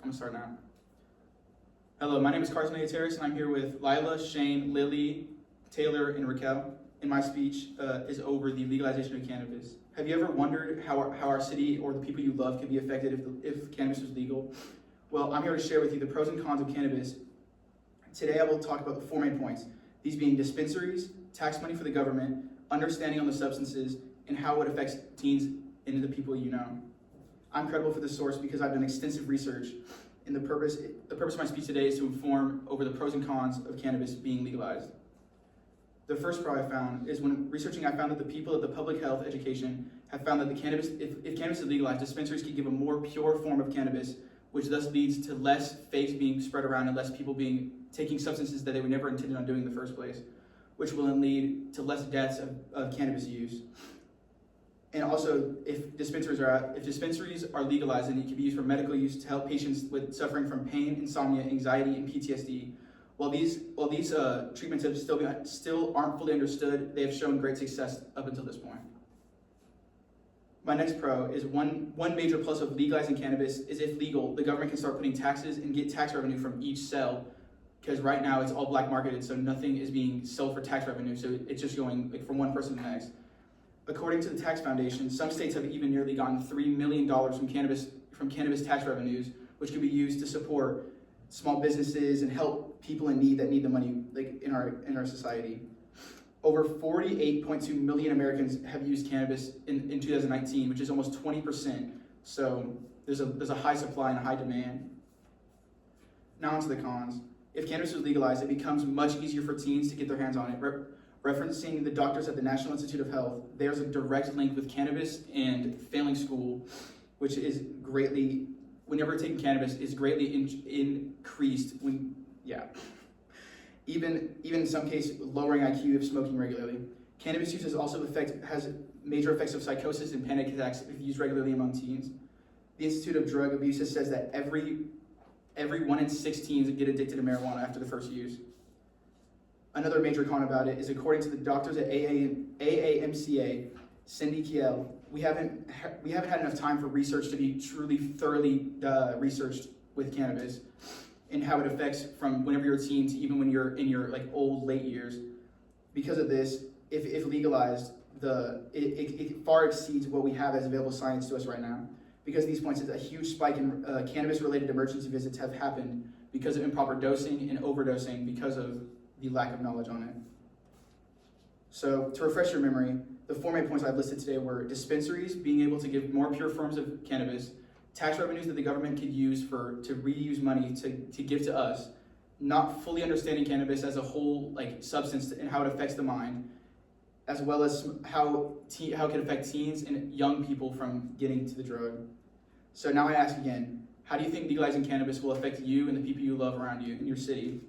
I'm gonna start now. Hello, my name is Carson Ateris, and I'm here with Lila, Shane, Lily, Taylor, and Raquel. And my speech is over the legalization of cannabis. Have you ever wondered how our city or the people you love could be affected if cannabis was legal? Well, I'm here to share with you the pros and cons of cannabis. Today I will talk about the 4 main points, these being dispensaries, tax money for the government, understanding on the substances, and how it affects teens and the people you know. I'm credible for this source because I've done extensive research, and the purpose of my speech today is to inform over the pros and cons of cannabis being legalized. The first pro I found is when researching, I found that the people at the public health education have found that if cannabis is legalized, dispensaries can give a more pure form of cannabis, which thus leads to less fakes being spread around and less people taking substances that they were never intended on doing in the first place, which will then lead to less deaths of cannabis use. And also, if dispensaries are legalized, then it can be used for medical use to help patients suffering from pain, insomnia, anxiety, and PTSD. While these treatments have still aren't fully understood, they have shown great success up until this point. My next pro is one major plus of legalizing cannabis is if legal, the government can start putting taxes and get tax revenue from each sale, because right now it's all black marketed, so nothing is being sold for tax revenue, so it's just going from one person to the next. According to the Tax Foundation, some states have even nearly gotten $3 million from cannabis tax revenues, which could be used to support small businesses and help people in need that need the money, like in our society. Over 48.2 million Americans have used cannabis in 2019, which is almost 20%. So there's a high supply and a high demand. Now onto the cons. If cannabis is legalized, it becomes much easier for teens to get their hands on it. Referencing the doctors at the National Institute of Health, there's a direct link with cannabis and failing school, which is whenever taking cannabis, is greatly increased even in some cases lowering IQ if smoking regularly. Cannabis use has major effects of psychosis and panic attacks if used regularly among teens. The Institute of Drug Abuse says that every 1 in 6 teens get addicted to marijuana after the first use. Another major con about it is, according to the doctors at AAMCA, Cindy Kiel, we haven't had enough time for research to be truly thoroughly researched with cannabis and how it affects from whenever you're a teen to even when you're in your late years. Because of this, if legalized, it far exceeds what we have as available science to us right now. Because of these points, a huge spike in cannabis-related emergency visits have happened because of improper dosing and overdosing because of the lack of knowledge on it. So to refresh your memory, the 4 main points I've listed today were dispensaries being able to give more pure forms of cannabis, tax revenues that the government could use to reuse money to give to us, not fully understanding cannabis as a whole substance and how it affects the mind, as well as how it can affect teens and young people from getting to the drug. So now I ask again, how do you think legalizing cannabis will affect you and the people you love around you in your city?